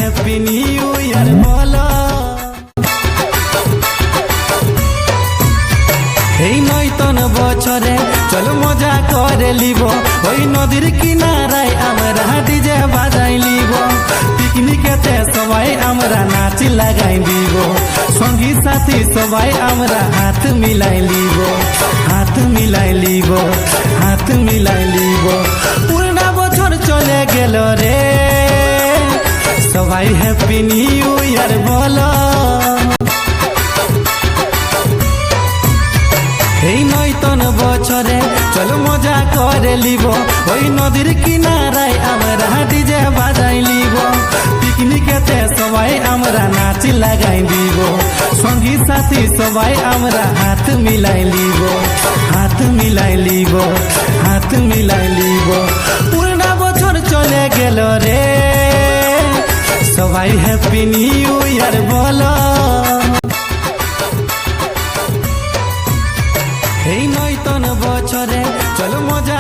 Happy new year বলো। এই নয়তন বছরে চলো মজা করে লিব, ওই নদীর কিনারায় আমরা ডিজে বাজাই লিব, পিকনিকেতে সবাই আমরা নাচ লাগাই দিব, সঙ্গী সাথী সবাই আমরা হাত মিলাই লিব, হাত মিলাই লিব, হাত মিলাই লিব। পুরনা বছর চলে গেল রে, সবাই হ্যাপি নিউ ইয়ার বলো। এই নয়তন বছরে চলো মজা করে লিব, ওই নদীর কিনারায় আমরা ডিজে বাজাই লিব, পিকনিকেতে সবাই আমরা নাচ লাগাই দিব, সঙ্গী সাথী সবাই আমরা হাত মিলাই লিব, হাত মিলাই লিব, হাত মিলাই লিব। পুরনা বছর চলে গেল রে, সবাই হ্যাপি নিউ ইয়ার বলো। এই নয়তন বছরে চলো মজা